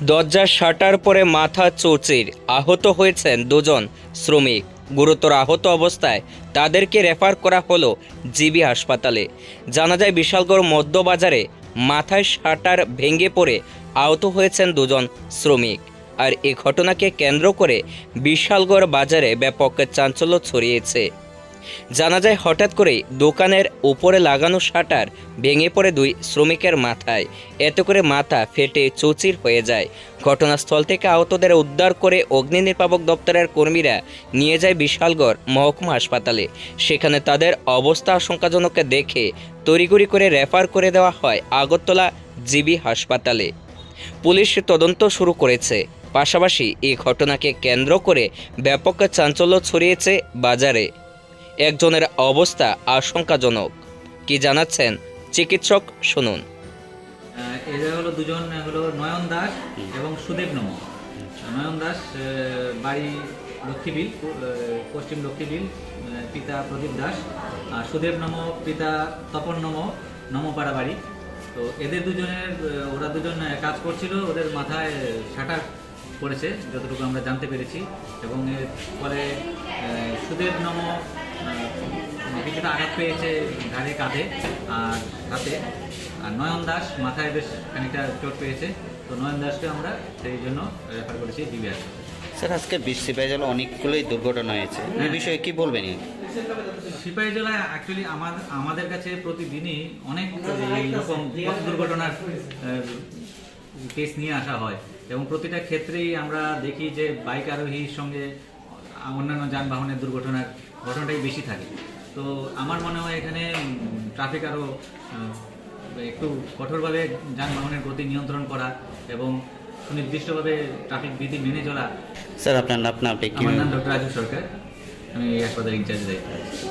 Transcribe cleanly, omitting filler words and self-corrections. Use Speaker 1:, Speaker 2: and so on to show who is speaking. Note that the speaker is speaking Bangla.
Speaker 1: দরজার শাটার পরে মাথা চৌচির আহত হয়েছেন দুজন শ্রমিক। গুরুতর আহত অবস্থায় তাদেরকে রেফার করা হলো জিবি হাসপাতালে। জানা যায় বিশালগড় মধ্যবাজারে মাথায় শাটার ভেঙে পড়ে আহত হয়েছেন দুজন শ্রমিক। আর এই ঘটনাকে কেন্দ্র করে বিশালগড় বাজারে ব্যাপক চাঞ্চল্য ছড়িয়েছে। জানা যায় হঠাৎ করেই দোকানের উপরে লাগানো শাটার ভেঙে পড়ে দুই শ্রমিকের মাথায়। এতে করে মাথা ফেটে চৌচির হয়ে যায়। ঘটনাস্থল থেকে আহতদের উদ্ধার করে অগ্নি নির্বাপক দপ্তরের কর্মীরা নিয়ে যায় বিশালগড় মহকুমা হাসপাতালে। সেখানে তাদের অবস্থা আশঙ্কাজনক দেখে তড়িঘড়ি করে রেফার করে দেওয়া হয় আগরতলা জিবি হাসপাতালে। পুলিশ তদন্ত শুরু করেছে। পাশাপাশি এই ঘটনাকে কেন্দ্র করে ব্যাপক চাঞ্চল্য ছড়িয়েছে বাজারে। একজনের অবস্থা আশঙ্কাজনক। কি জানাচ্ছেন চিকিৎসক, শুনুন।
Speaker 2: এরা হলো দুজন, হলো নয়ন দাস এবং সুদেব নম। নয়ন দাস বাড়ি লক্ষ্মীবিল, পশ্চিম লক্ষ্মীবিল, পিতা প্রদীপ দাস। আর সুদেব নম পিতা তপন নম, নমপাড়া বাড়ি। তো এদের দুজনের, ওরা দুজন কাজ করছিল, ওদের মাথায় শাটার পড়েছে যতটুকু আমরা জানতে পেরেছি। এবং এর ফলে সুদেব নম কিছুটা আঘাত পেয়েছে ঘাড়ে, কাঁধে আর হাতে। আর নয়ন দাস মাথায় বেশ খানিকটা চোট পেয়েছে। তো নয়ন দাসকে আমরা সেই জন্য রেফার করেছি জিবি হাসপাতালে।
Speaker 3: স্যার, আজকে সিপাহীজলা অনেকগুলোই দুর্ঘটনা হয়েছে, এই বিষয়ে কি বলবেন?
Speaker 2: সিপাহীজলায় অ্যাকচুয়ালি আমাদের কাছে প্রতিদিনই অনেক এইরকম দুর্ঘটনার কেস নিয়ে আসা হয় এবং প্রতিটা ক্ষেত্রেই আমরা দেখি যে বাইক আরোহীর সঙ্গে অন্যান্য যানবাহনের দুর্ঘটনার ঘটনাটাই বেশি থাকে। তো আমার মনে হয় এখানে ট্রাফিক আরও একটু কঠোরভাবে যানবাহনের গতি নিয়ন্ত্রণ করা এবং সুনির্দিষ্টভাবে ট্রাফিক বিধি মেনে চলা।
Speaker 3: স্যার, আপনার নাম?
Speaker 2: আমার নাম ডক্টর রাজু সরকার, আমি এই হাসপাতালের ইনচার্জ দায়িত্ব আছি।